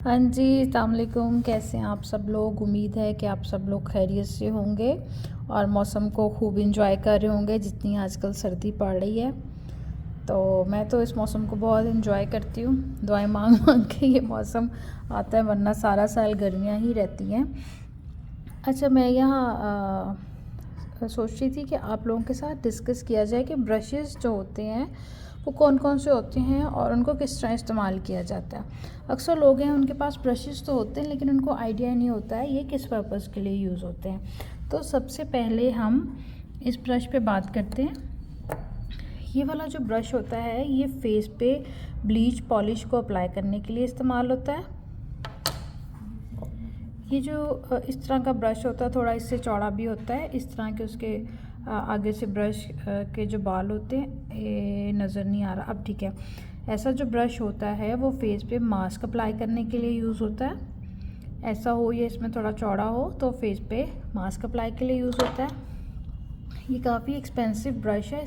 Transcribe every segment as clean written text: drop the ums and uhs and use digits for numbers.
हाँ जी, अस्सलाम वालेकुम। कैसे हैं आप सब लोग? उम्मीद है कि आप सब लोग खैरियत से होंगे और मौसम को खूब इंजॉय कर रहे होंगे जितनी आजकल सर्दी पड़ रही है। तो मैं तो इस मौसम को बहुत इंजॉय करती हूँ। दुआएं मांग मांग के ये मौसम आता है, वरना सारा साल गर्मियाँ ही रहती हैं। अच्छा, मैं यहाँ सोच रही थी कि आप लोगों के साथ डिस्कस किया जाए कि ब्रशेज़ जो होते हैं वो कौन कौन से होते हैं और उनको किस तरह इस्तेमाल किया जाता है। अक्सर लोग हैं उनके पास ब्रशेज़ तो होते हैं लेकिन उनको आइडिया नहीं होता है ये किस पर्पज़ के लिए यूज़ होते हैं। तो सबसे पहले हम इस ब्रश पे बात करते हैं। ये वाला जो ब्रश होता है ये फेस पे ब्लीच पॉलिश को अप्लाई करने के लिए इस्तेमाल होता है। ये जो इस तरह का ब्रश होता है थोड़ा इससे चौड़ा भी होता है। इस तरह के उसके आगे से ब्रश के जो बाल होते हैं ये नज़र नहीं आ रहा, अब ठीक है। ऐसा जो ब्रश होता है वो फेस पे मास्क अप्लाई करने के लिए यूज़ होता है। ऐसा हो या इसमें थोड़ा चौड़ा हो तो फेस पे मास्क अप्लाई के लिए यूज़ होता है। ये काफ़ी एक्सपेंसिव ब्रश है।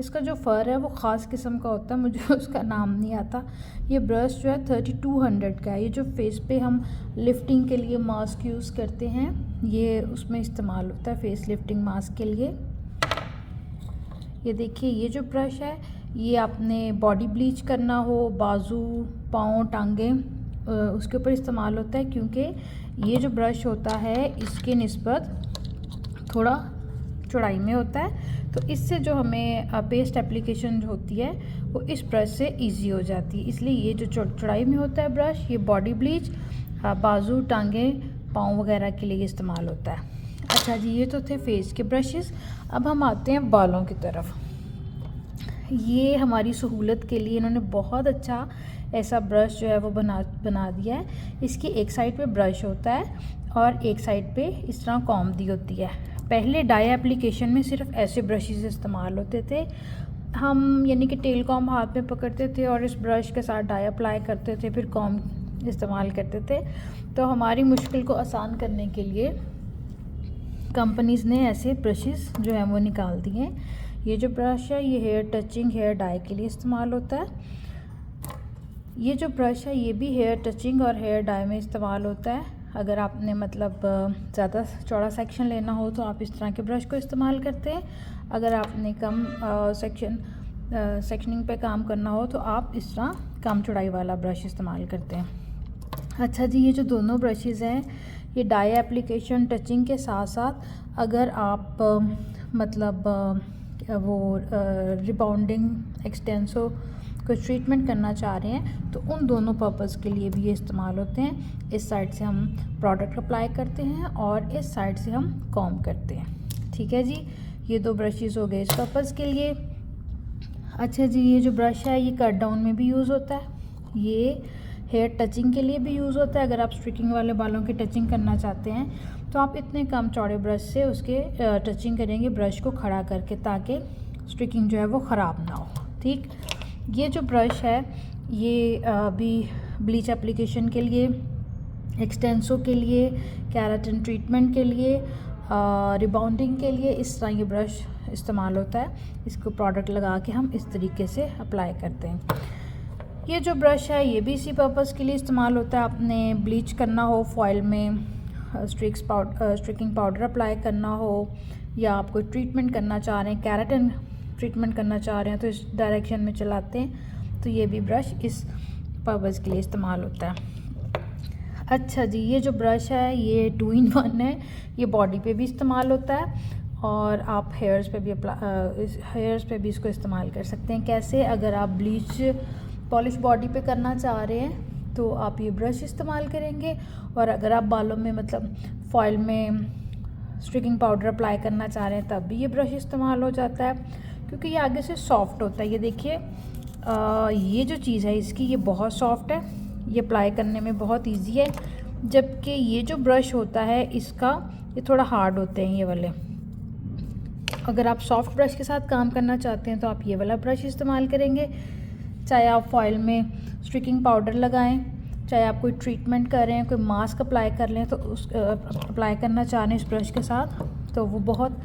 इसका जो फ़र है वो ख़ास किस्म का होता है, मुझे उसका नाम नहीं आता। ये ब्रश जो है 3200 का है। ये जो फेस पे हम लिफ्टिंग के लिए मास्क यूज़ करते हैं ये उसमें इस्तेमाल होता है, फेस लिफ्टिंग मास्क के लिए। ये देखिए, ये जो ब्रश है ये आपने बॉडी ब्लीच करना हो, बाजू, पाँव, टांगे उसके ऊपर इस्तेमाल होता है, क्योंकि ये जो ब्रश होता है इसके निस्बत थोड़ा चौड़ाई में होता है। तो इससे जो हमें पेस्ट एप्लीकेशन जो होती है वो इस ब्रश से इजी हो जाती है। इसलिए ये जो चौड़ाई में होता है ब्रश, ये बॉडी ब्लीच, बाजू, टांगे, पाँव वगैरह के लिए इस्तेमाल होता है। अच्छा जी, ये तो थे फेस के ब्रशेस। अब हम आते हैं बालों की तरफ। ये हमारी सहूलत के लिए इन्होंने बहुत अच्छा ऐसा ब्रश जो है वो बना दिया है। इसकी एक साइड पे ब्रश होता है और एक साइड पे इस तरह कॉम्ब दी होती है। पहले डाई एप्लीकेशन में सिर्फ ऐसे ब्रशेस इस्तेमाल होते थे। हम यानी कि टेल कॉम्ब हाथ में पकड़ते थे और इस ब्रश के साथ डाई अप्लाई करते थे, फिर कॉम्ब इस्तेमाल करते थे। तो हमारी मुश्किल को आसान करने के लिए कंपनीज़ ने ऐसे ब्रशेस जो हैं वो निकाल दिए हैं। ये जो ब्रश है ये हेयर टचिंग, हेयर डाई के लिए इस्तेमाल होता है। ये जो ब्रश है ये भी हेयर टचिंग और हेयर डाई में इस्तेमाल होता है। अगर आपने मतलब ज़्यादा चौड़ा सेक्शन लेना हो तो आप इस तरह के ब्रश को इस्तेमाल करते हैं। अगर आपने कम सेक्शनिंग पे काम करना हो तो आप इस तरह कम चौड़ाई वाला ब्रश इस्तेमाल करते हैं। अच्छा जी, ये जो दोनों ब्रशेज़ हैं ये डाई एप्लीकेशन टचिंग के साथ साथ अगर आप मतलब वो रिबाउंडिंग एक्सटेंसो कुछ ट्रीटमेंट करना चाह रहे हैं तो उन दोनों पर्पज़ के लिए भी ये इस्तेमाल होते हैं। इस साइड से हम प्रोडक्ट अप्लाई करते हैं और इस साइड से हम कॉम्ब करते हैं। ठीक है जी, ये दो ब्रशेज़ हो गए इस पर्पज़ के लिए। अच्छा जी, ये जो ब्रश है ये कट डाउन में भी यूज़ होता है। ये हेयर टचिंग के लिए भी यूज़ होता है। अगर आप स्ट्रिकिंग वाले बालों की टचिंग करना चाहते हैं तो आप इतने कम चौड़े ब्रश से उसके टचिंग करेंगे ब्रश को खड़ा करके, ताकि स्ट्रिकिंग जो है वो ख़राब ना हो। ठीक, ये जो ब्रश है ये भी ब्लीच एप्लीकेशन के लिए, एक्सटेंसो के लिए, केराटिन ट्रीटमेंट के लिए, रिबाउंडिंग के लिए इस तरह ये ब्रश इस्तेमाल होता है। इसको प्रोडक्ट लगा के हम इस तरीके से अप्लाई करते हैं। ये जो ब्रश है ये भी इसी पर्पज़ के लिए इस्तेमाल होता है। आपने ब्लीच करना हो, फॉइल में स्ट्रिकिंग पाउडर अप्लाई करना हो, या आप कोई ट्रीटमेंट करना चाह रहे हैं, केराटिन ट्रीटमेंट करना चाह रहे हैं तो इस डायरेक्शन में चलाते हैं, तो ये भी ब्रश इस पर्पज़ के लिए इस्तेमाल होता है। अच्छा जी, ये जो ब्रश है ये 2 in 1 है। ये बॉडी पे भी इस्तेमाल होता है और आप हेयर्स पे भी इसको इस्तेमाल कर सकते हैं। कैसे? अगर आप ब्लीच पॉलिश बॉडी पे करना चाह रहे हैं तो आप ये ब्रश इस्तेमाल करेंगे, और अगर आप बालों में मतलब फॉइल में स्ट्रिकिंग पाउडर अप्लाई करना चाह रहे हैं तब भी ये ब्रश इस्तेमाल हो जाता है, क्योंकि ये आगे से सॉफ्ट होता है। ये देखिए, ये जो चीज़ है इसकी ये बहुत सॉफ्ट है, ये अप्लाई करने में बहुत इजी है। जबकि ये जो ब्रश होता है इसका ये थोड़ा हार्ड होते हैं ये वाले। अगर आप सॉफ्ट ब्रश के साथ काम करना चाहते हैं तो आप ये वाला ब्रश इस्तेमाल करेंगे। चाहे आप फॉइल में स्ट्रिकिंग पाउडर लगाएं, चाहे आप कोई ट्रीटमेंट कर रहे हैं, कोई मास्क अप्लाई कर लें तो उस अप्लाई करना चाह रहे हैं इस ब्रश के साथ, तो वो बहुत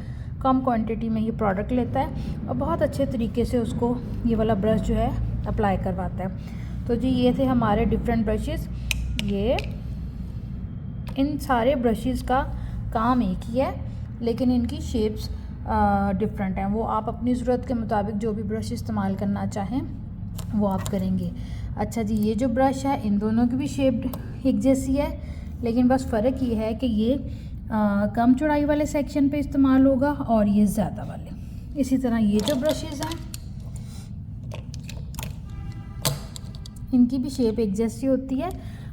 कम क्वांटिटी में ये प्रोडक्ट लेता है और बहुत अच्छे तरीके से उसको ये वाला ब्रश जो है अप्लाई करवाता है। तो जी, ये थे हमारे डिफरेंट ब्रशेस। ये इन सारे ब्रशेस का काम एक ही है, लेकिन इनकी शेप्स डिफरेंट हैं। वो आप अपनी ज़रूरत के मुताबिक जो भी ब्रश इस्तेमाल करना चाहें वो आप करेंगे। अच्छा जी, ये जो ब्रश है इन दोनों की भी शेप एक जैसी है, लेकिन बस फ़र्क ये है कि ये कम चौड़ाई वाले सेक्शन पे इस्तेमाल होगा और ये ज़्यादा वाले। इसी तरह ये जो ब्रशेज़ हैं इनकी भी शेप एक जैसी होती है,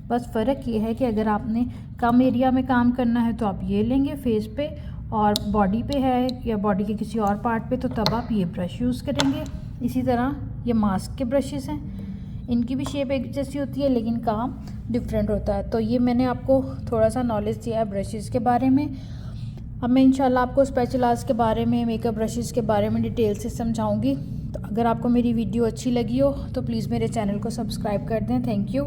बस फ़र्क ये है कि अगर आपने कम एरिया में काम करना है तो आप ये लेंगे फेस पे, और बॉडी पे है या बॉडी के किसी और पार्ट पे तो तब आप ये ब्रश यूज़ करेंगे। इसी तरह ये मास्क के ब्रशेस हैं, इनकी भी शेप एक जैसी होती है लेकिन काम डिफरेंट होता है। तो ये मैंने आपको थोड़ा सा नॉलेज दिया है ब्रशेस के बारे में। अब मैं इंशाल्लाह आपको स्पैचुलास के बारे में, मेकअप ब्रशेस के बारे में डिटेल से समझाऊंगी। तो अगर आपको मेरी वीडियो अच्छी लगी हो तो प्लीज़ मेरे चैनल को सब्सक्राइब कर दें। Thank you.